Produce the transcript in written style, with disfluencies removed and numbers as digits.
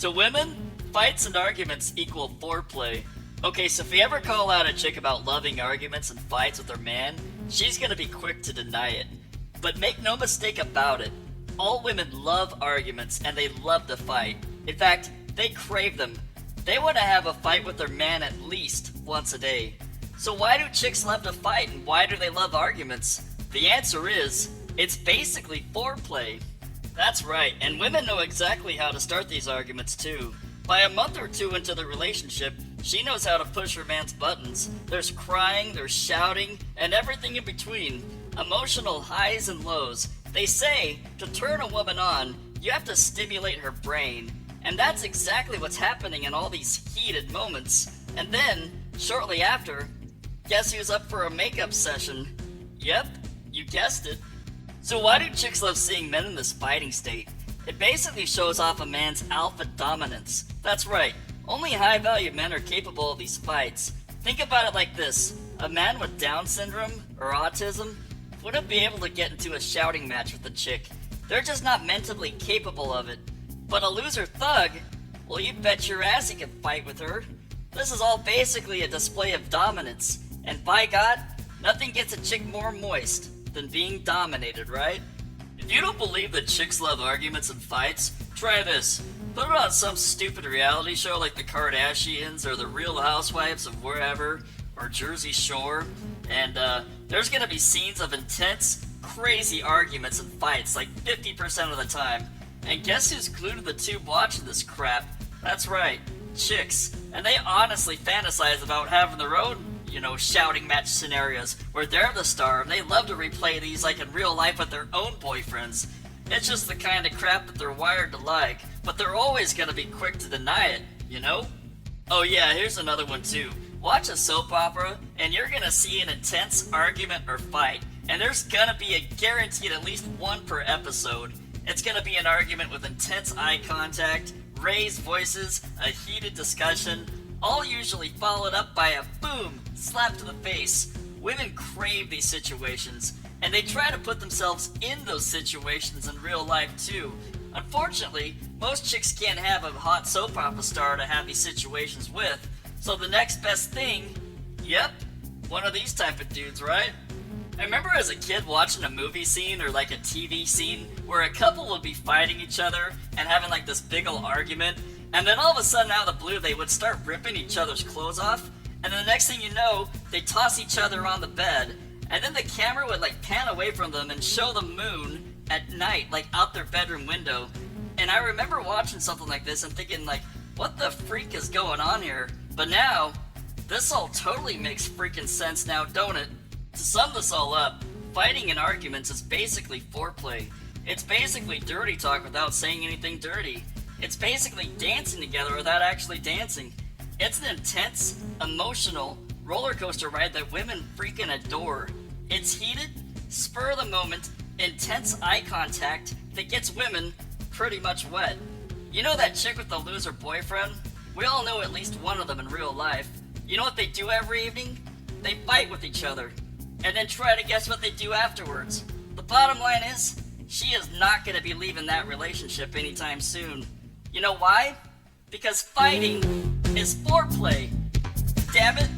To women, fights and arguments equal foreplay. Okay, so if you ever call out a chick about loving arguments and fights with her man, she's gonna be quick to deny it. But make no mistake about it, all women love arguments and they love to fight. In fact, they crave them. They want to have a fight with their man at least once a day. So why do chicks love to fight and why do they love arguments? The answer is, it's basically foreplay. That's right, and women know exactly how to start these arguments too. By a month or two into the relationship, she knows how to push her man's buttons. There's crying, there's shouting, and everything in between. Emotional highs and lows. They say, to turn a woman on, you have to stimulate her brain. And that's exactly what's happening in all these heated moments. And then, shortly after, guess who's up for a makeup session? Yep, you guessed it. So why do chicks love seeing men in this fighting state? It basically shows off a man's alpha dominance. That's right, only high-value men are capable of these fights. Think about it like this. A man with Down syndrome or autism wouldn't be able to get into a shouting match with a chick. They're just not mentally capable of it. But a loser thug, well, you bet your ass he can fight with her. This is all basically a display of dominance. And by God, nothing gets a chick more moist than being dominated, right? If you don't believe that chicks love arguments and fights, try this. Put it on some stupid reality show like the Kardashians or the Real Housewives of wherever, or Jersey Shore, and there's gonna be scenes of intense, crazy arguments and fights like 50% of the time. And guess who's glued to the tube watching this crap? That's right, chicks. And they honestly fantasize about having their own, shouting match scenarios where they're the star and they love to replay these like in real life with their own boyfriends. It's just the kind of crap that they're wired to like, but they're always gonna be quick to deny it, you know? Oh yeah, here's another one too. Watch a soap opera and you're gonna see an intense argument or fight, and there's gonna be a guaranteed at least one per episode. It's gonna be an argument with intense eye contact, raised voices, a heated discussion, all usually followed up by a boom, slap to the face. Women crave these situations, and they try to put themselves in those situations in real life too. Unfortunately, most chicks can't have a hot soap opera star to have these situations with, so the next best thing, yep, one of these type of dudes, right? I remember as a kid watching a movie scene or like a TV scene where a couple would be fighting each other and having like this big ol' argument, and then all of a sudden out of the blue they would start ripping each other's clothes off, and then the next thing you know, they toss each other on the bed, and then the camera would like pan away from them and show the moon at night, like out their bedroom window. And I remember watching something like this and thinking like, what the freak is going on here? But now, this all totally makes freaking sense now, don't it? To sum this all up, fighting and arguments is basically foreplay. It's basically dirty talk without saying anything dirty. It's basically dancing together without actually dancing. It's an intense, emotional roller coaster ride that women freaking adore. It's heated, spur of the moment, intense eye contact that gets women pretty much wet. You know that chick with the loser boyfriend? We all know at least one of them in real life. You know what they do every evening? They fight with each other, and then try to guess what they do afterwards. The bottom line is, she is not going to be leaving that relationship anytime soon. You know why? Because fighting is foreplay. Damn it.